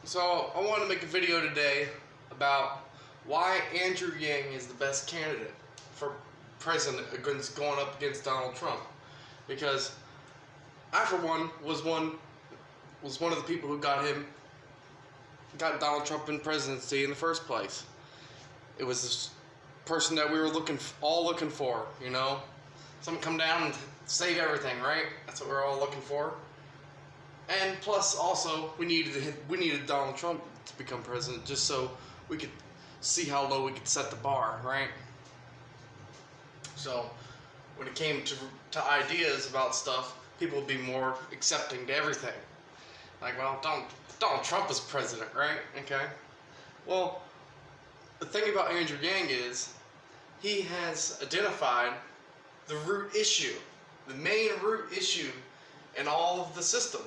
So I want to make a video today about why Andrew Yang is the best candidate for president against going up against Donald Trump. Because I, for one, was one of the people who got Donald Trump in presidency in the first place. It was this person that we were all looking for, you know, someone come down and save everything, right? That's what we're all looking for. And plus, also, we needed Donald Trump to become president just so we could see how low we could set the bar, right? So, when it came to ideas about stuff, people would be more accepting to everything. Like, well, Donald Trump is president, right? Okay. Well, the thing about Andrew Yang is he has identified the root issue, the main root issue in all of the system.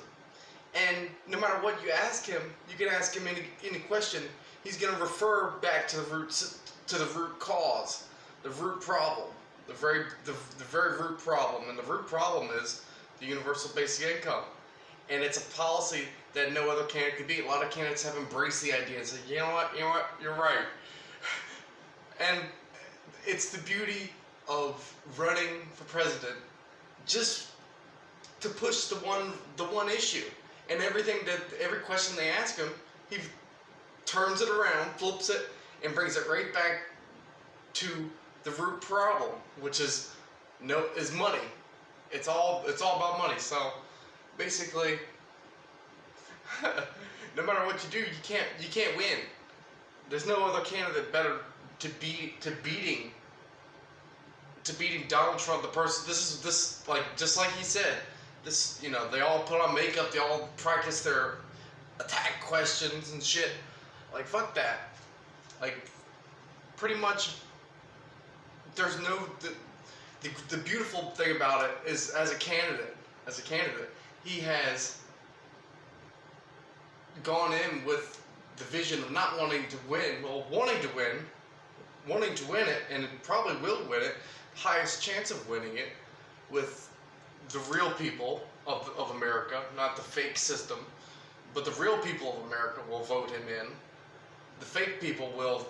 And no matter what you ask him, you can ask him any question, he's going to refer back to the root cause, the root problem, the very root problem. And the root problem is the universal basic income. And it's a policy that no other candidate could beat. A lot of candidates have embraced the idea and said, you know what, you're right. And it's the beauty of running for president, just to push the one issue. And every question they ask him, he turns it around, flips it, and brings it right back to the root problem, which is money. It's all about money. So basically, no matter what you do, you can't win. There's no other candidate better to beating Donald Trump, the person. This like just like he said. This, you know, they all put on makeup, they all practice their attack questions and shit. Like, fuck that. Like, pretty much, there's no, the beautiful thing about it is as a candidate, he has gone in with the vision of not wanting to win, well, wanting to win it, and it probably will win it, highest chance of winning it, with the real people of America, not the fake system, but the real people of America will vote him in. The fake people will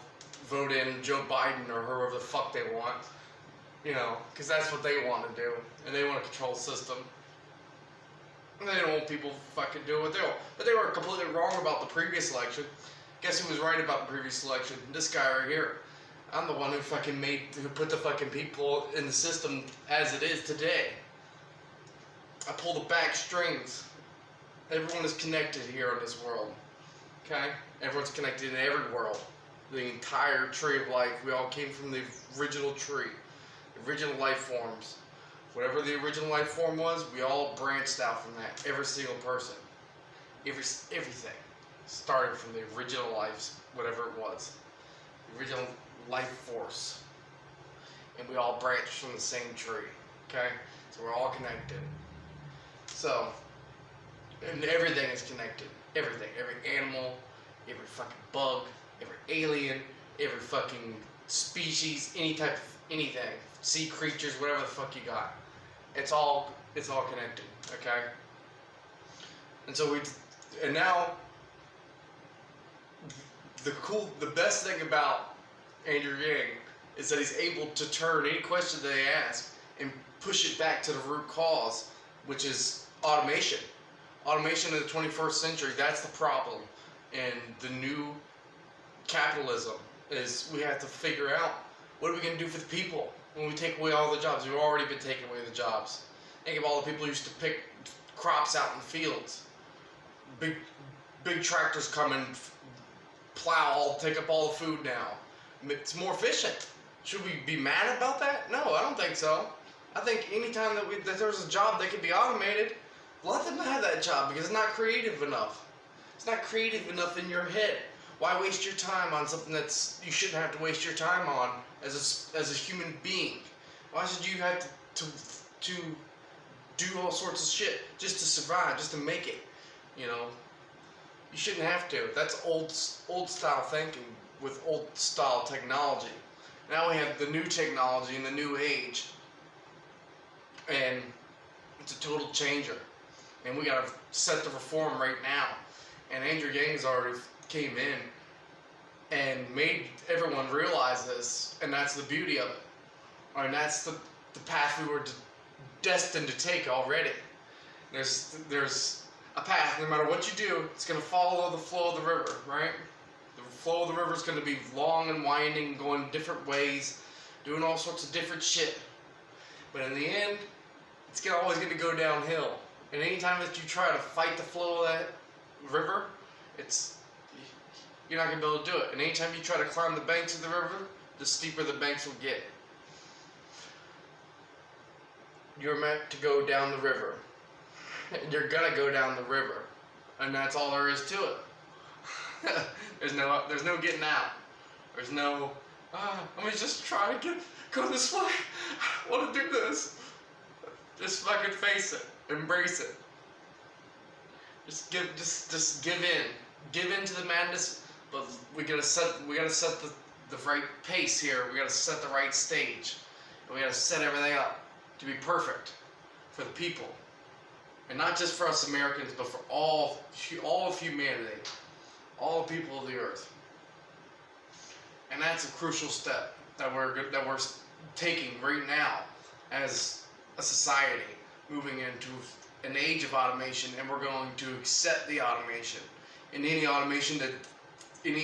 vote in Joe Biden or whoever the fuck they want, you know, because that's what they want to do, and they want to control the system. And they don't want people fucking do what they want. But they were completely wrong about the previous election. Guess who was right about the previous election? This guy right here. I'm the one who put the fucking people in the system as it is today. I pull the back strings. Everyone is connected here in this world. Okay? Everyone's connected in every world. The entire tree of life. We all came from the original tree. The original life forms. Whatever the original life form was, we all branched out from that. Every single person. Everything. Started from the original life, whatever it was. The original life force. And we all branched from the same tree. Okay? So we're all connected. So, and everything is connected. Everything. Every animal, every fucking bug, every alien, every fucking species, anything. Sea creatures, whatever the fuck you got. It's all connected, okay? And so now, the best thing about Andrew Yang is that he's able to turn any question they ask and push it back to the root cause, which is automation. Automation in the 21st century, that's the problem. And the new capitalism is we have to figure out what are we going to do for the people when we take away all the jobs. We've already been taking away the jobs. Think of all the people who used to pick crops out in the fields. Big tractors come and plow, take up all the food now. It's more efficient. Should we be mad about that? No, I don't think so. I think anytime that there's a job that can be automated, let them have that job because it's not creative enough. It's not creative enough in your head. Why waste your time on something you shouldn't have to waste your time on as a human being? Why should you have to do all sorts of shit just to survive, just to make it? You know, you shouldn't have to. That's old style thinking with old style technology. Now we have the new technology and the new age. And it's a total changer. And we gotta set the reform right now. And Andrew Yang has already came in and made everyone realize this, and that's the beauty of it. I mean, that's the path we were destined to take already. There's a path. No matter what you do, it's going to follow the flow of the river, right? The flow of the river is going to be long and winding, going different ways, doing all sorts of different shit. But in the end, it's always going to go downhill. And anytime that you try to fight the flow of that river, you're not going to be able to do it. And anytime you try to climb the banks of the river, the steeper the banks will get. You're meant to go down the river. You're gonna go down the river, and that's all there is to it. There's no getting out. There's no, let me just try to go this way. I want to do this. Just fucking face it, embrace it. Just give in. Give in to the madness, but we gotta set the right pace here. We gotta set the right stage, and we gotta set everything up to be perfect for the people. And not just for us Americans, but for all of humanity, all the people of the earth. And that's a crucial step that we're taking right now as a society, moving into an age of automation, and we're going to accept the automation. And any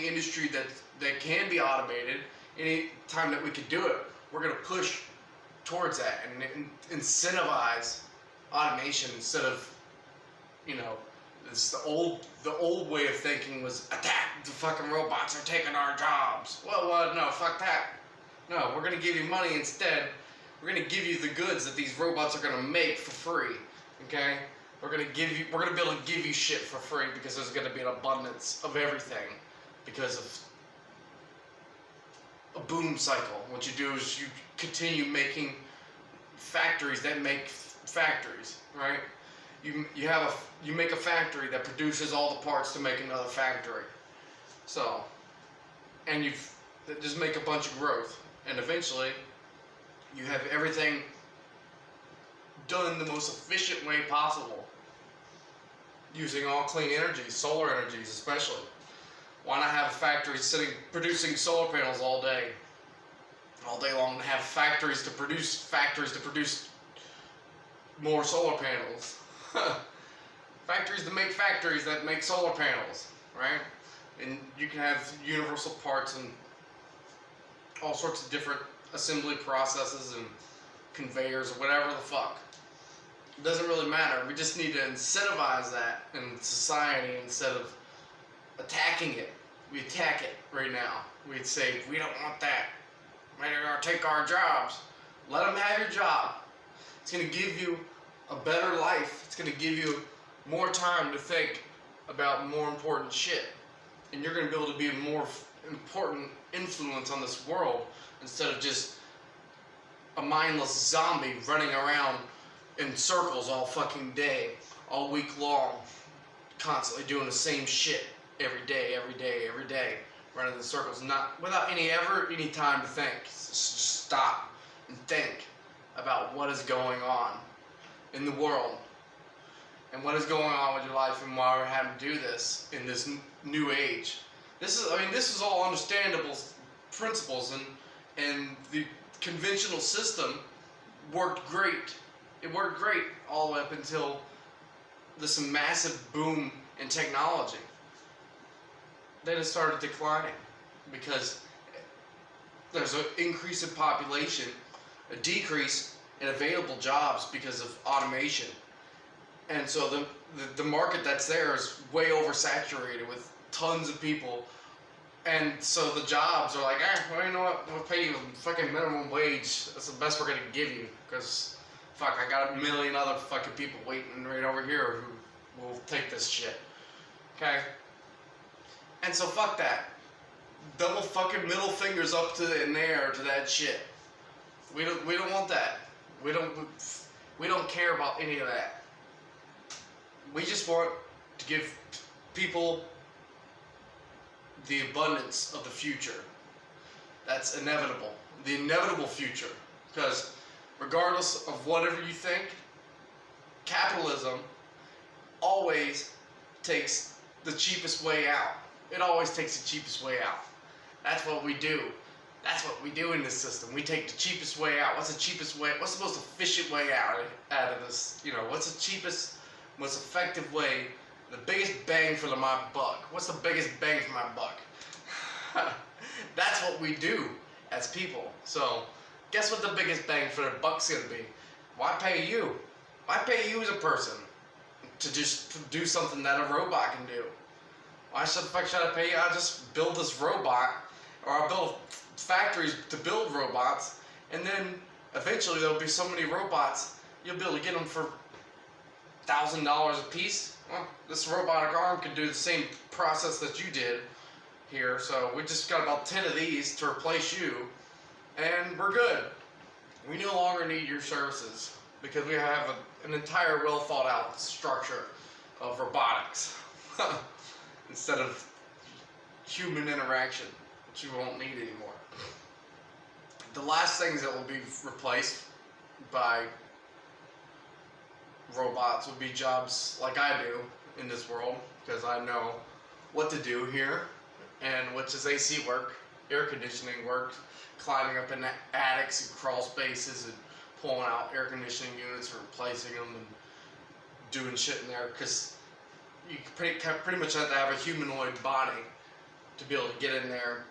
industry that can be automated, any time that we could do it, we're going to push towards that and incentivize automation instead of, it's the old way of thinking was attack, the fucking robots are taking our jobs. Well, no, fuck that. No, we're gonna give you money instead. We're gonna give you the goods that these robots are gonna make for free. Okay? We're gonna be able to give you shit for free because there's gonna be an abundance of everything because of a boom cycle. What you do is you continue making factories that make factories, right? You make a factory that produces all the parts to make another factory. So, and just make a bunch of growth, and eventually you have everything done in the most efficient way possible, using all clean energies, solar energies especially. Why not have a factory producing solar panels all day long, and have factories to produce more solar panels. Factories that make solar panels, right? And you can have universal parts and all sorts of different assembly processes and conveyors or whatever the fuck. It doesn't really matter. We just need to incentivize that in society instead of attacking it. We attack it right now. We'd say, we don't want that. They're gonna take our jobs. Let them have your job. It's gonna give you a better life. It's gonna give you more time to think about more important shit. And you're gonna be able to be a more important influence on this world instead of just a mindless zombie running around in circles all fucking day, all week long, constantly doing the same shit every day, running in circles, not without any time to think. Just stop and think about what is going on in the world and what is going on with your life and why we're having to do this in this new age. This is all understandable principles, and the conventional system worked great. It worked great all the way up until this massive boom in technology. Then it started declining because there's an increase in population, a decrease in available jobs because of automation. And so the market that's there is way oversaturated with tons of people. And so the jobs are like, well, you know what, we'll pay you fucking minimum wage. That's the best we're gonna give you, because fuck, I got a million other fucking people waiting right over here who will take this shit. Okay? And so fuck that. Double fucking middle fingers up in the air to that shit. We don't want that. We don't care about any of that. We just want to give people the abundance of the future. That's inevitable. The inevitable future. Because regardless of whatever you think, capitalism always takes the cheapest way out. It always takes the cheapest way out. That's what we do. That's what we do in this system. We take the cheapest way out. What's the cheapest way? What's the most efficient way out of this? You know, what's the cheapest, most effective way? The biggest bang for my buck. What's the biggest bang for my buck? That's what we do as people. So, guess what the biggest bang for the buck's gonna be? Why pay you? Why pay you as a person to just do something that a robot can do? Why the fuck should I pay you? I'll just build this robot, or I'll build factories to build robots, and then eventually there'll be so many robots you'll be able to get them for $1,000 a piece. Well, this robotic arm can do the same process that you did here, so we just got about 10 of these to replace you, and we're good. We no longer need your services because we have an entire well thought out structure of robotics instead of human interaction, which you won't need anymore. The last things that will be replaced by robots would be jobs like I do in this world, because I know what to do here, and which is AC work, air conditioning work, climbing up in attics and crawl spaces and pulling out air conditioning units and replacing them and doing shit in there, because you pretty much have to have a humanoid body to be able to get in there,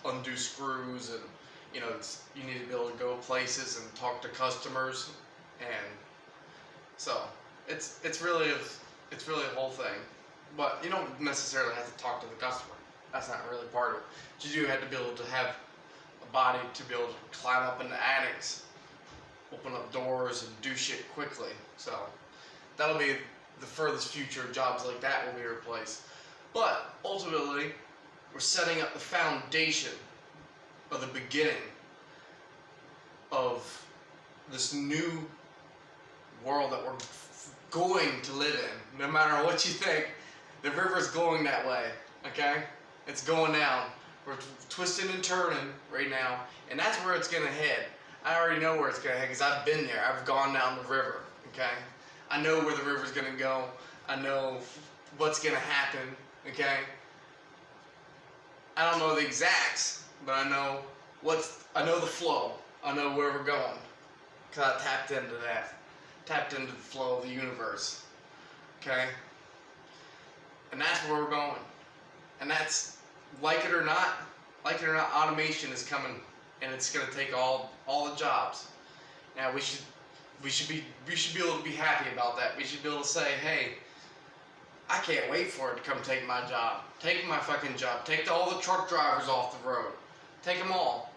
undo screws, and you know, you need to be able to go places and talk to customers, and so it's really a whole thing. But you don't necessarily have to talk to the customer. That's not really part of it. But you do have to be able to have a body to be able to climb up into attics, open up doors, and do shit quickly. So that'll be the furthest future. Jobs like that will be replaced. But ultimately, we're setting up the foundation of the beginning of this new world that we're going to live in. No matter what you think, the river's going that way, okay? It's going down. We're twisting and turning right now, and that's where it's gonna head. I already know where it's gonna head because I've been there. I've gone down the river, okay? I know where the river's gonna go. I know what's gonna happen, okay? I don't know the exacts, but I know the flow. I know where we're going, because I tapped into that. Tapped into the flow of the universe, okay? And that's where we're going. And that's, like it or not, automation is coming, and it's gonna take all the jobs. Now we should be able to be happy about that. We should be able to say, hey, I can't wait for it to come take my job. Take my fucking job. Take all the truck drivers off the road. Take them all.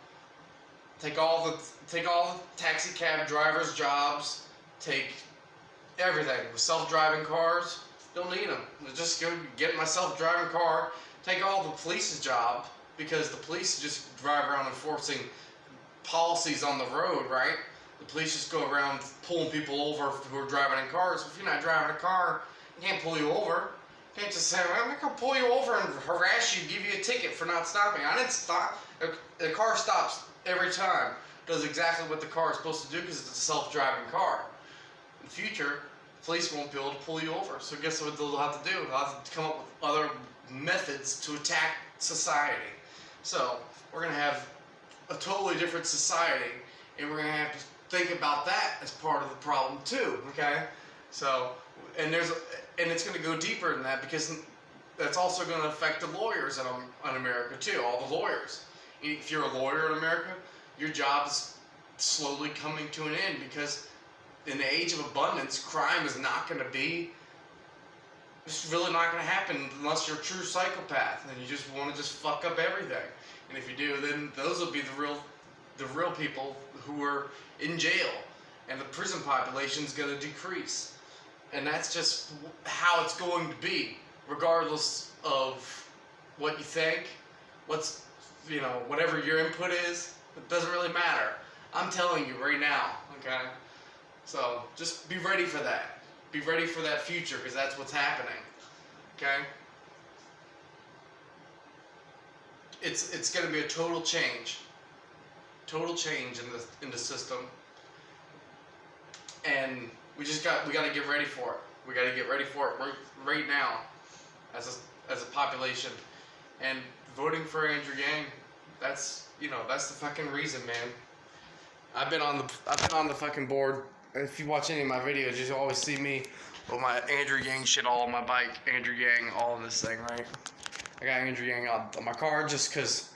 Take all the taxi cab drivers' jobs. Take everything. With self-driving cars, don't need them. Just go get my self-driving car. Take all the police's job, because the police just drive around enforcing policies on the road, right? The police just go around pulling people over who are driving in cars. If you're not driving a car, you can't pull you over. You can't just say, I'm not going to pull you over and harass you, give you a ticket for not stopping. I didn't stop. The car stops every time. Does exactly what the car is supposed to do because it's a self-driving car. In the future, police won't be able to pull you over. So guess what they'll have to do? They'll have to come up with other methods to attack society. So we're going to have a totally different society, and we're going to have to think about that as part of the problem too, okay? So, and it's going to go deeper than that, because that's also going to affect the lawyers in America too, all the lawyers. If you're a lawyer in America, your job's slowly coming to an end, because in the age of abundance, crime is not going to be, it's really not going to happen unless you're a true psychopath and you just want to just fuck up everything. And if you do, then those will be the real people who are in jail, and the prison population is going to decrease. And that's just how it's going to be, regardless of what you think, whatever your input is. It doesn't really matter. I'm telling you right now, okay? So just be ready for that. Be ready for that future, because that's what's happening, okay? It's going to be a total change in the system, and we got to get ready for it. We got to get ready for it right now, as a population. And voting for Andrew Yang, that's the fucking reason, man. I've been on the fucking board. If you watch any of my videos, you always see me with my Andrew Yang shit all on my bike. Andrew Yang all in this thing, right? I got Andrew Yang on my car just because,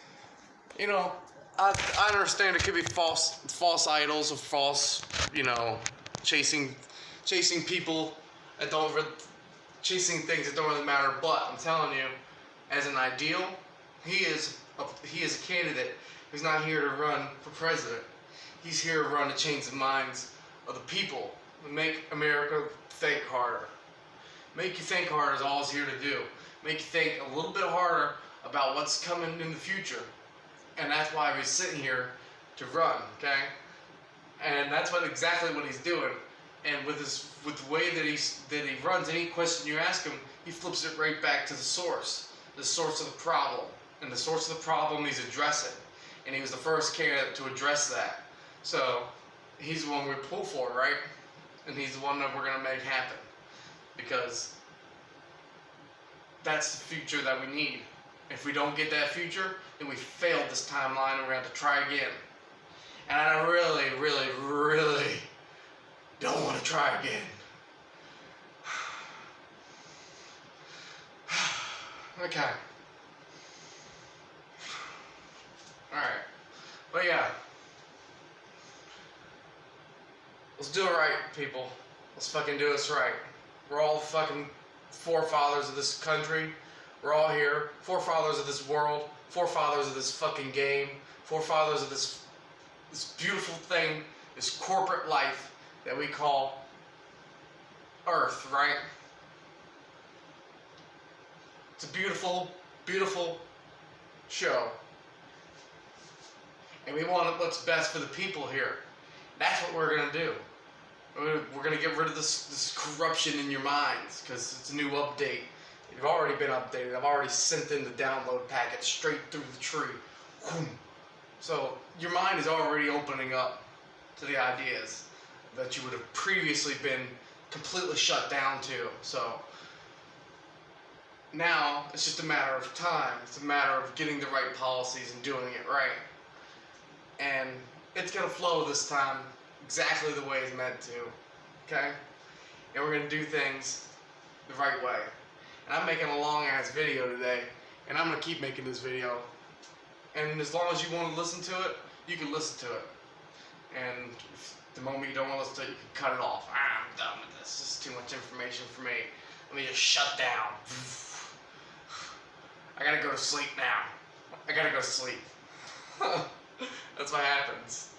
I understand it could be false idols of false, chasing people that don't chasing things that don't really matter. But I'm telling you, as an ideal, he is a candidate who's not here to run for president. He's here to run to change the minds of the people, to make America think harder. Make you think harder is all he's here to do. Make you think a little bit harder about what's coming in the future. And that's why he's sitting here to run, okay? And that's exactly what he's doing. And with the way that he runs, any question you ask him, he flips it right back to the source of the problem. And the source of the problem he's addressing. And he was the first candidate to address that. So he's the one we pull for, right? And he's the one that we're gonna make happen. Because that's the future that we need. If we don't get that future, then we failed this timeline and we're gonna have to try again. And I really, really, really don't want to try again. Okay. Alright. But yeah. Let's do it right, people. Let's fucking do this right. We're all fucking forefathers of this country. We're all here. Forefathers of this world. Forefathers of this fucking game. Forefathers of this beautiful thing, this corporate life that we call Earth, right? It's a beautiful, beautiful show. And we want what's best for the people here. That's what we're going to do. We're going to get rid of this corruption in your minds, because it's a new update. You've already been updated. I've already sent in the download packet straight through the tree. So your mind is already opening up to the ideas that you would have previously been completely shut down to. So now it's just a matter of time. It's a matter of getting the right policies and doing it right. And it's going to flow this time exactly the way it's meant to. Okay? And we're going to do things the right way. And I'm making a long ass video today, and I'm going to keep making this video. And as long as you want to listen to it, you can listen to it. And the moment you don't want to listen to it, you can cut it off. I'm done with this. This is too much information for me. Let me just shut down. I gotta go to sleep now. I gotta go to sleep. That's what happens.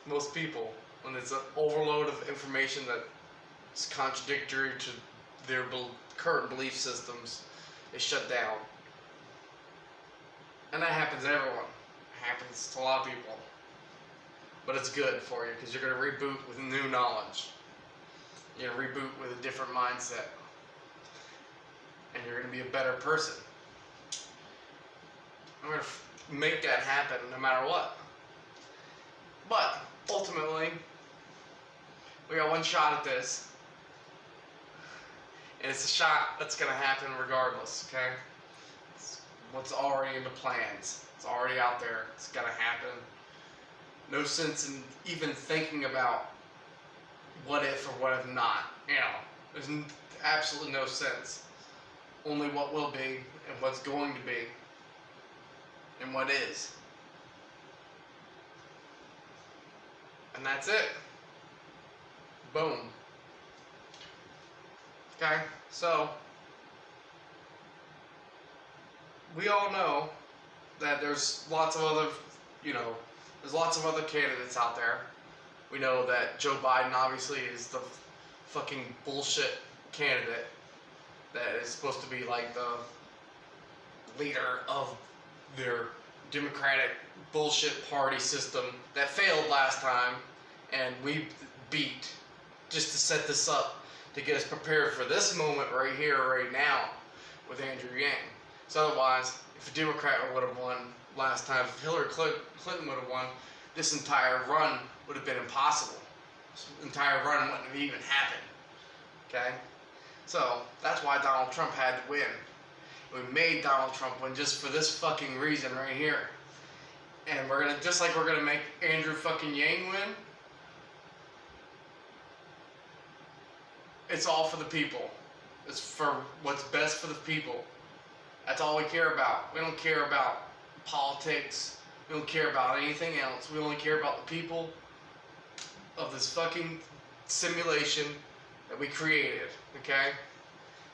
Most people, when it's an overload of information that's contradictory to their current belief systems, they shut down. And that happens to everyone. It happens to a lot of people. But it's good for you, because you're going to reboot with new knowledge. You're going to reboot with a different mindset. And you're going to be a better person. I'm going to make that happen no matter what. But, ultimately, we got one shot at this. And it's a shot that's going to happen regardless, okay? It's what's already in the plans. It's already out there. It's going to happen. No sense in even thinking about what if or what if not. There's absolutely no sense. Only what will be and what's going to be and what is. And that's it. Boom. Okay, so we all know that there's lots of other, there's lots of other candidates out there. We know that Joe Biden obviously is the fucking bullshit candidate that is supposed to be like the leader of their Democratic bullshit party system that failed last time, and we beat just to set this up to get us prepared for this moment right here, right now with Andrew Yang. So otherwise, if a Democrat would have won last time, if Hillary Clinton would have won, this entire run would have been impossible. This entire run wouldn't have even happened. Okay? So that's why Donald Trump had to win. We made Donald Trump win just for this fucking reason right here. And we're gonna, just like we're gonna make Andrew fucking Yang win, it's all for the people. It's for what's best for the people. That's all we care about. We don't care about politics. We don't care about anything else. We only care about the people of this fucking simulation that we created, okay?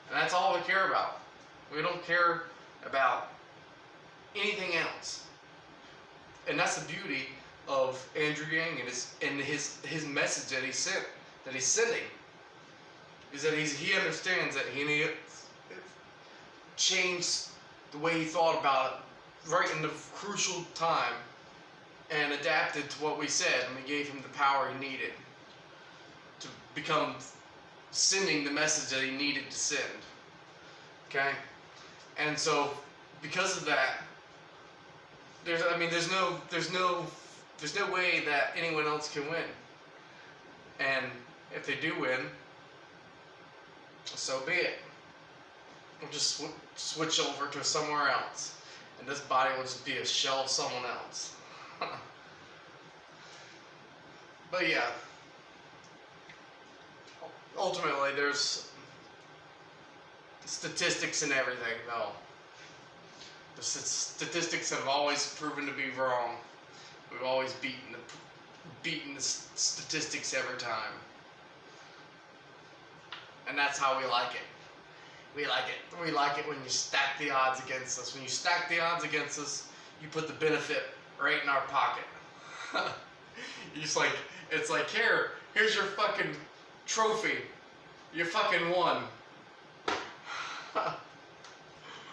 And that's all we care about. We don't care about anything else. And that's the beauty of Andrew Yang and his message that he's sending, is that he understands that he needs to change the way he thought about it right in the crucial time and adapted to what we said, and we gave him the power he needed to become sending the message that he needed to send. Okay? And so because of that, there's no way that anyone else can win. And if they do win, so be it. We'll just switch over to somewhere else, and this body will just be a shell of someone else. But yeah, ultimately there's statistics and everything, though. The statistics have always proven to be wrong. We've always beaten the statistics every time. And that's how we like it. We like it. We like it when you stack the odds against us. When you stack the odds against us, you put the benefit right in our pocket. It's like, here's your fucking trophy. You fucking won.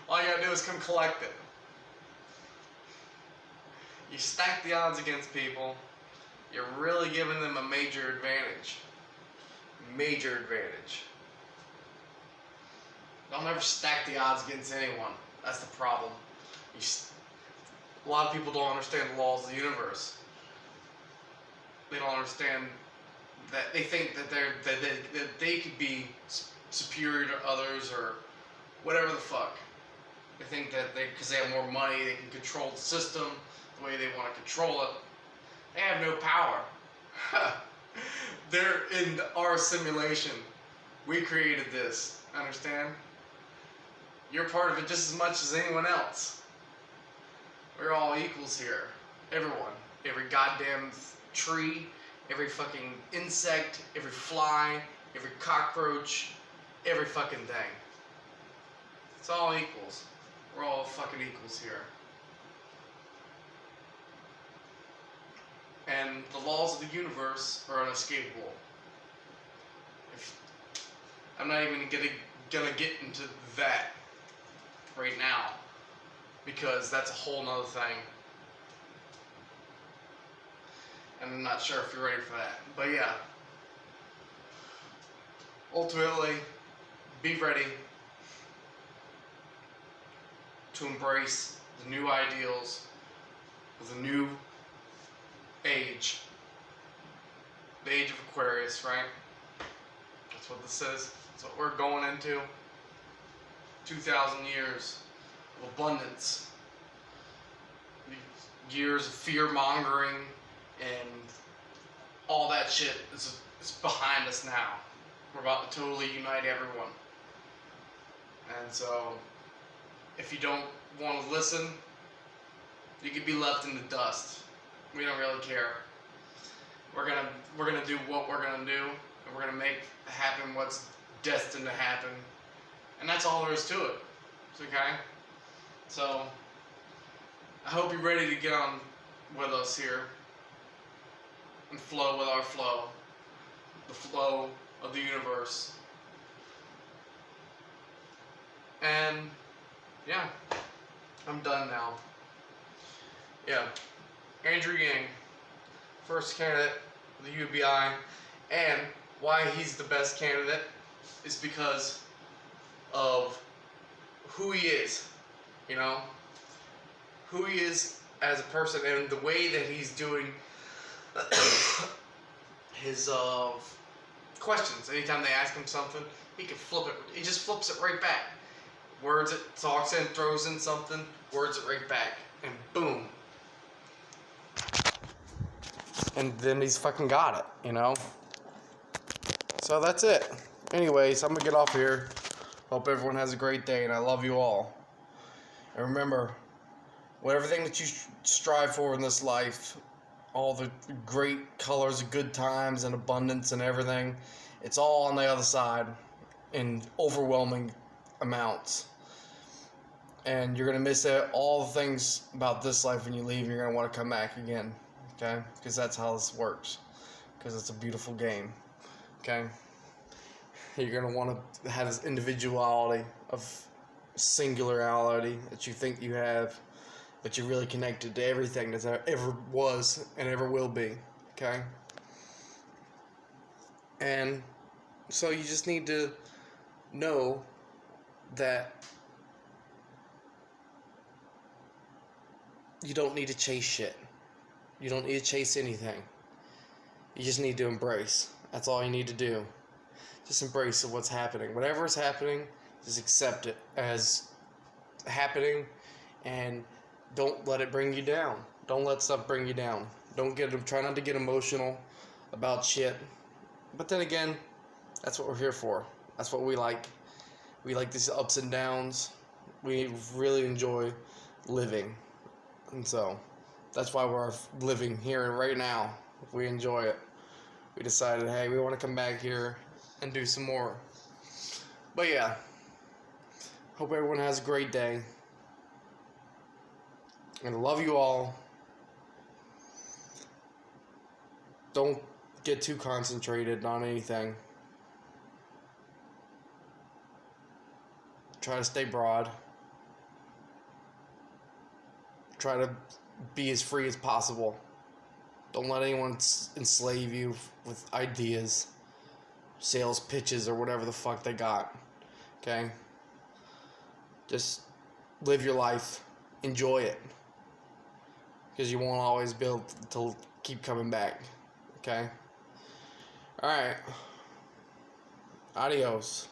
All you gotta do is come collect it. You stack the odds against people, you're really giving them a major advantage. Major advantage. Don't ever stack the odds against anyone. That's the problem. A lot of people don't understand the laws of the universe. They don't understand that they think that they could be superior to others or whatever the fuck. They think that because they have more money, they can control the system the way they want to control it. They have no power. They're in our simulation. We created this. Understand? You're part of it just as much as anyone else. We're all equals here. Everyone. Every goddamn tree, every fucking insect, every fly, every cockroach, every fucking thing. It's all equals. We're all fucking equals here. And the laws of the universe are unescapable. I'm not even gonna get into that right now, because that's a whole nother thing. And I'm not sure if you're ready for that. But yeah. Ultimately, be ready to embrace the new ideals of the new age. The age of Aquarius, right? That's what this is. That's what we're going into. 2,000 years of abundance. Years of fear-mongering and all that shit is behind us now. We're about to totally unite everyone. And so, if you don't want to listen, you could be left in the dust. We don't really care. We're gonna do what we're gonna do, and we're gonna make happen what's destined to happen. And that's all there is to it. Okay? So, I hope you're ready to get on with us here and flow with our flow. The flow of the universe. And, yeah. I'm done now. Yeah. Andrew Yang, first candidate of the UBI, and why he's the best candidate is because of who he is, you know, who he is as a person, and the way that he's doing his questions. Anytime they ask him something, he can flip it. He just flips it right back. Words it, talks in, throws in something, words it right back, and boom. And then he's fucking got it, you know? So that's it. Anyways, I'm gonna get off here. Hope everyone has a great day, and I love you all. And remember, everything that you strive for in this life, all the great colors, good times, and abundance and everything, it's all on the other side in overwhelming amounts. And you're going to miss out all the things about this life when you leave, and you're going to want to come back again. Okay? Because that's how this works. Because it's a beautiful game. Okay? You're going to want to have this individuality of singularity that you think you have, but you're really connected to everything that there ever was and ever will be. Okay? And so you just need to know that you don't need to chase shit. You don't need to chase anything. You just need to embrace. That's all you need to do. Just embrace what's happening. Whatever is happening, just accept it as happening, and don't let it bring you down. Don't let stuff bring you down. Try not to get emotional about shit. But then again, that's what we're here for. That's what we like. We like these ups and downs. We really enjoy living. And so, that's why we're living here right now. We enjoy it. We decided, hey, we want to come back here and do some more. But yeah, hope everyone has a great day. And I love you all. Don't get too concentrated on anything. Try to stay broad. Try to be as free as possible. Don't let anyone enslave you with ideas, sales pitches, or whatever the fuck they got. Okay? Just live your life. Enjoy it. Because you won't always be able to keep coming back. Okay? Alright. Adios.